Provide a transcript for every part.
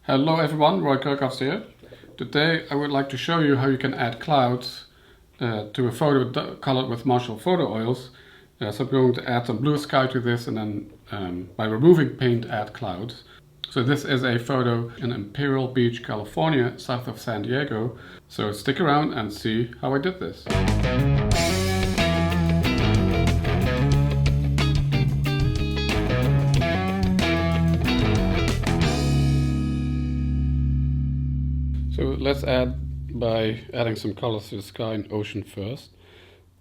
Hello everyone, Roy Kerckhoffs here. Today I would like to show you how you can add clouds to a photo colored with Marshall photo oils. So I'm going to add some blue sky to this and then by removing paint add clouds. So this is a photo in Imperial Beach, California, south of San Diego. So stick around and see how I did this. So let's add by adding some colors to the sky and ocean first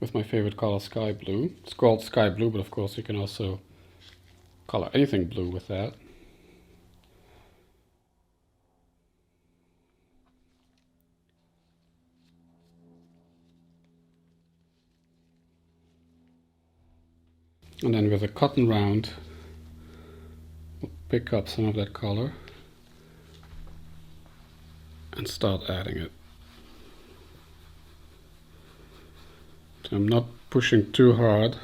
with my favorite color, sky blue. It's called sky blue, but of course you can also color anything blue with that. And then with a cotton round, we'll pick up some of that color and start adding it. So I'm not pushing too hard,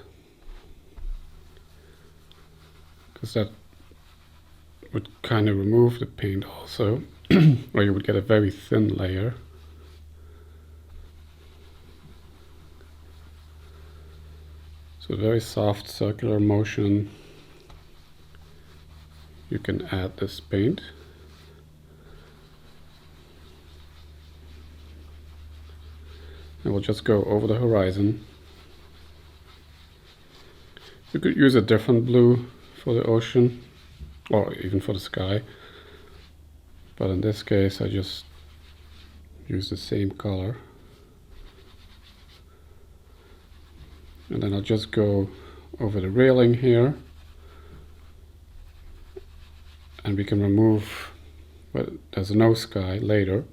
because that would kind of remove the paint also, or you would get a very thin layer. So very soft circular motion, you can add this paint. And we'll just go over the horizon. You could use a different blue for the ocean, or even for the sky. But in this case, I just use the same color. And then I'll just go over the railing here. And we can remove, but there's no sky later.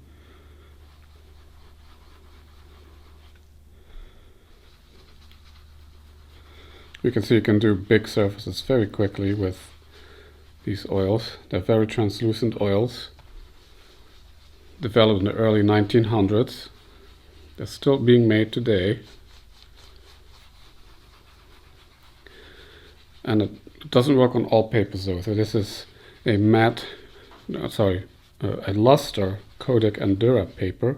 You can see you can do big surfaces very quickly with these oils. They're very translucent oils, developed in the early 1900s. They're still being made today. And it doesn't work on all papers though. So this is a a luster Kodak Endura paper,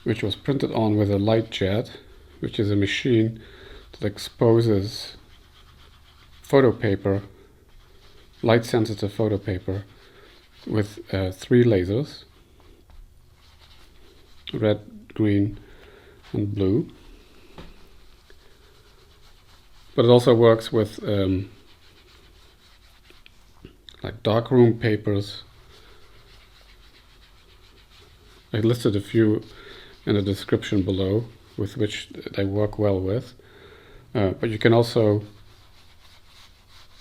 which was printed on with a light jet, which is a machine that exposes photo paper, light sensitive photo paper, with 3 lasers, red, green and blue. But it also works with like darkroom papers. I listed a few in the description below with which they work well with. But you can also,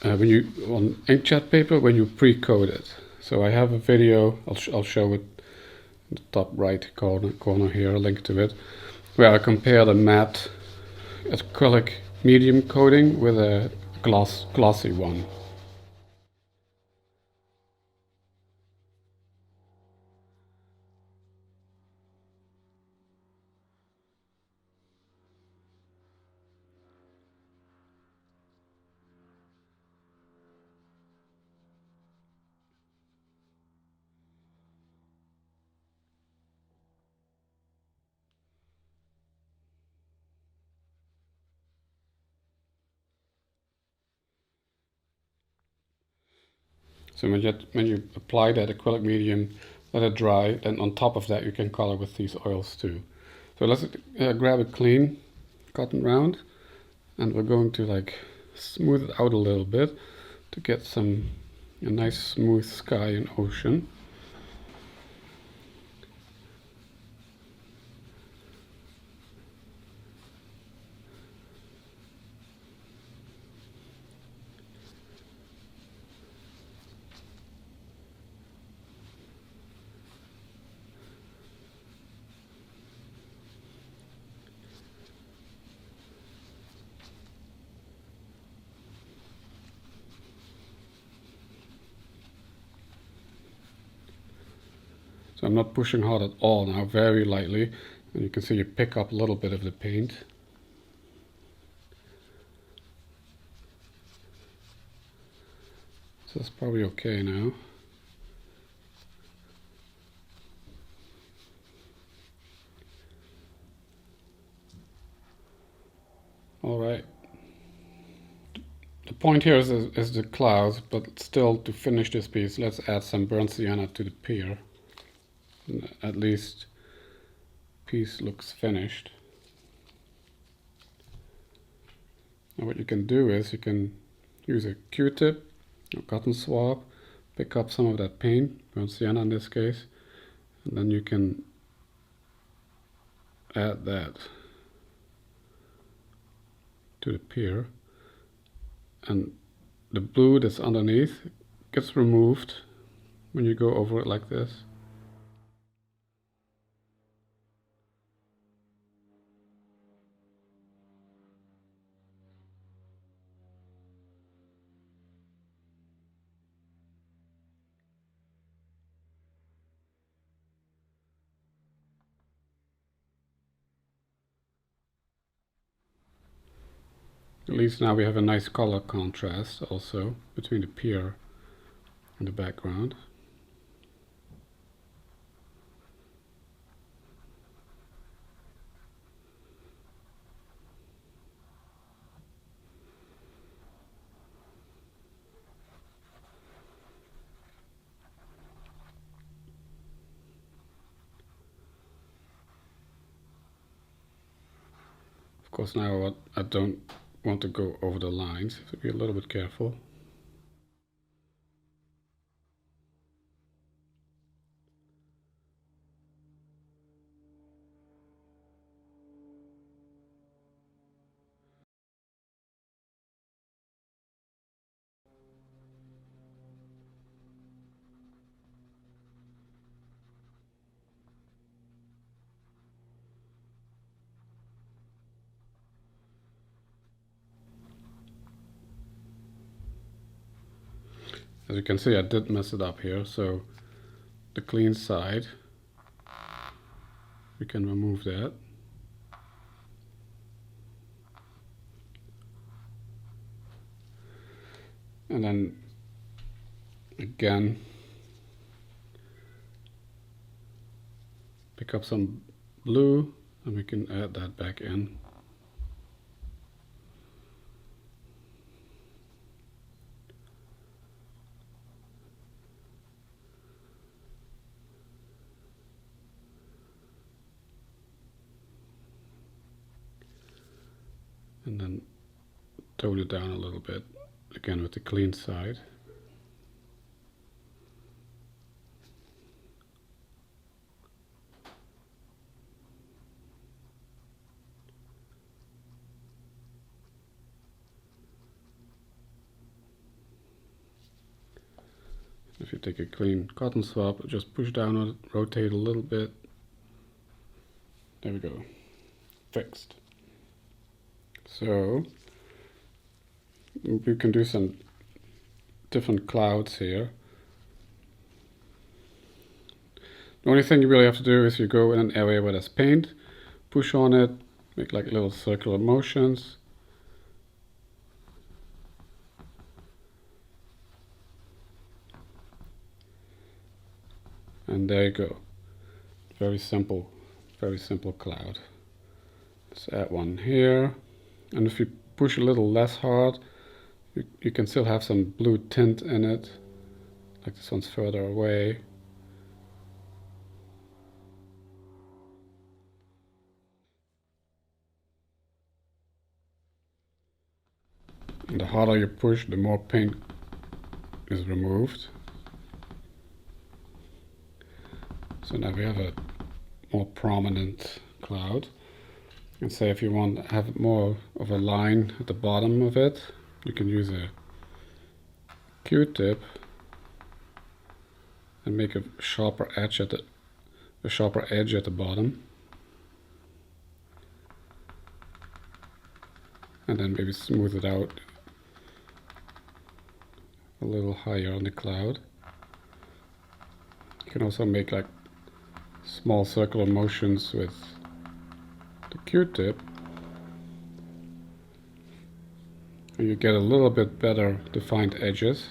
on inkjet paper, when you pre-coat it. So I have a video, I'll show it in the top right corner here, a link to it, where I compare the matte acrylic medium coating with a glossy one. So when you apply that acrylic medium, let it dry, then on top of that you can color with these oils too. So let's grab a clean cotton round, and we're going to like smooth it out a little bit to get a nice smooth sky and ocean. So I'm not pushing hard at all now, very lightly, and you can see you pick up a little bit of the paint. So that's probably okay now. Alright. The point here is the clouds, but still to finish this piece, let's add some burnt sienna to the pier. At least piece looks finished. And what you can do is you can use a Q-tip, a cotton swab, pick up some of that paint, burnt sienna in this case, and then you can add that to the pier, and the blue that's underneath gets removed when you go over it like this. At least now we have a nice color contrast also between the pier and the background. Of course, now I don't want to go over the lines, so be a little bit careful. As you can see, I did mess it up here, so the clean side, we can remove that. And then again, pick up some blue and we can add that back in. And then tone it down a little bit, again with the clean side. If you take a clean cotton swab, just push down on it, rotate a little bit. There we go, fixed. So we can do some different clouds here. The only thing you really have to do is you go in an area where there's paint, push on it, make like little circular motions. And there you go. Very simple cloud. Let's add one here. And if you push a little less hard, you can still have some blue tint in it. Like this one's further away. And the harder you push, the more paint is removed. So now we have a more prominent cloud. And say if you want to have more of a line at the bottom of it, you can use a Q-tip and make a sharper edge at the bottom. And then maybe smooth it out a little higher on the cloud. You can also make like small circular motions with the Q-tip, and you get a little bit better defined edges.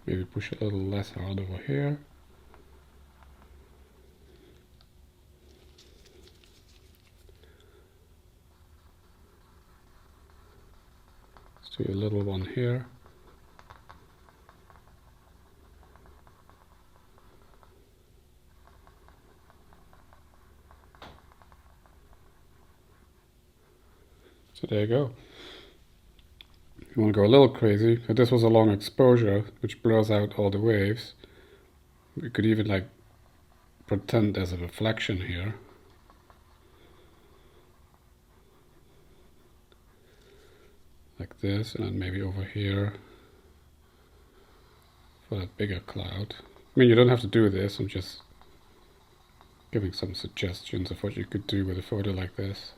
Maybe push a little less hard over here. Let's do a little one here. So there you go. If you want to go a little crazy, if this was a long exposure which blurs out all the waves, we could even like pretend there's a reflection here. Like this, and then maybe over here for that bigger cloud. I mean, you don't have to do this, I'm just giving some suggestions of what you could do with a photo like this.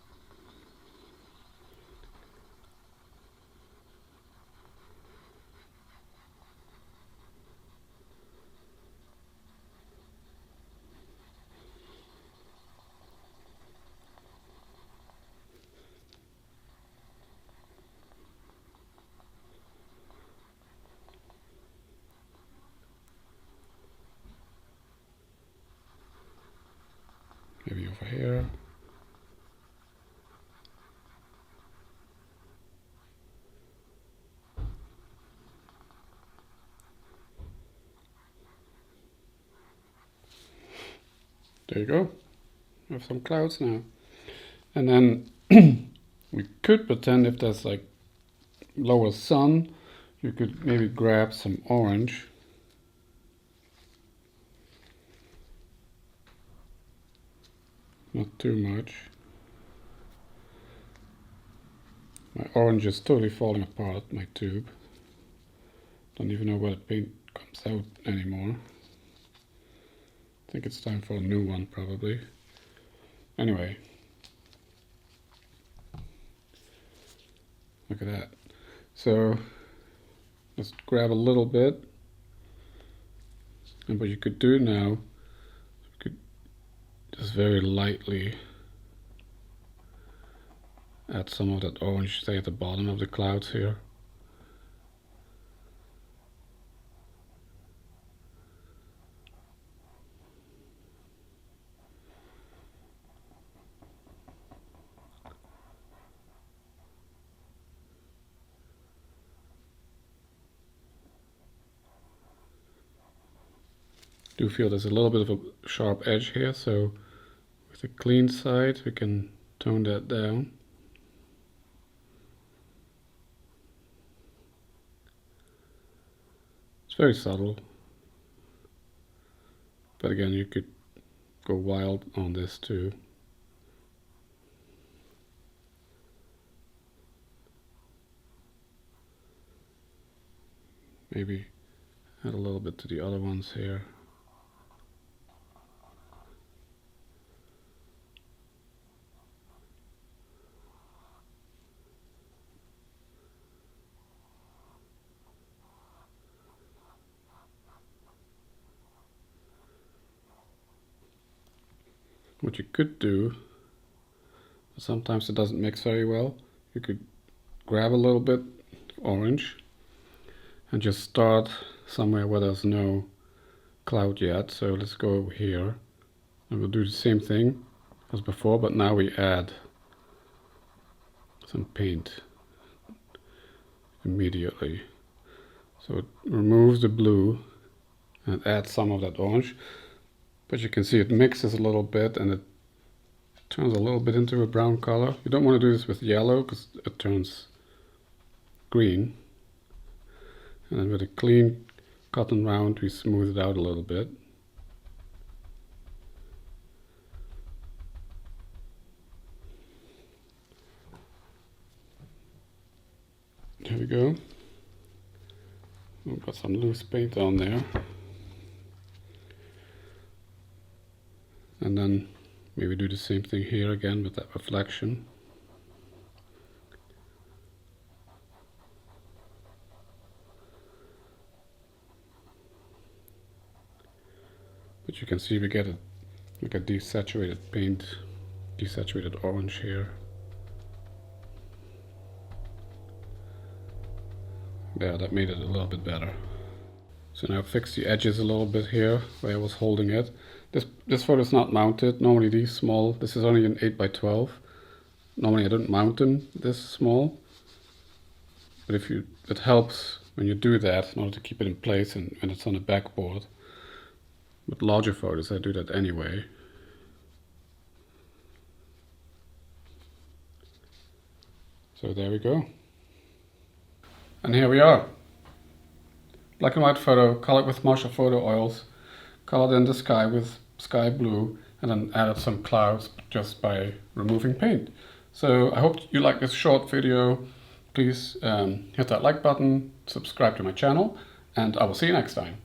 Maybe over here. There you go. We have some clouds now. And then we could pretend if there's like lower sun, you could maybe grab some orange. Not too much. My orange is totally falling apart, my tube. Don't even know where the paint comes out anymore. I think it's time for a new one, probably. Anyway. Look at that. So, let's grab a little bit. And what you could do now, you could just very lightly add some of that orange, say at the bottom of the clouds here. Do feel there's a little bit of a sharp edge here, so with the clean side we can tone that down. It's very subtle, but again you could go wild on this too. Maybe add a little bit to the other ones here. What you could do, sometimes it doesn't mix very well, you could grab a little bit of orange and just start somewhere where there's no cloud yet. So let's go over here and we'll do the same thing as before, but now we add some paint immediately. So it removes the blue and adds some of that orange. But you can see it mixes a little bit and it turns a little bit into a brown color. You don't want to do this with yellow because it turns green. And then with a clean cotton round we smooth it out a little bit. There we go. We've got some loose paint on there. And then maybe do the same thing here again with that reflection. But you can see we get like a desaturated paint, desaturated orange here. Yeah, that made it a little bit better. So now fix the edges a little bit here where I was holding it. This photo is not mounted. Normally these small, this is only an 8x12. Normally I don't mount them this small. But it helps when you do that in order to keep it in place and when it's on a backboard. With larger photos I do that anyway. So there we go. And here we are. Black and white photo, colored with Marshall photo oils, colored in the sky with sky blue, and then added some clouds just by removing paint. So I hope you like this short video. Please hit that like button, subscribe to my channel, and I will see you next time.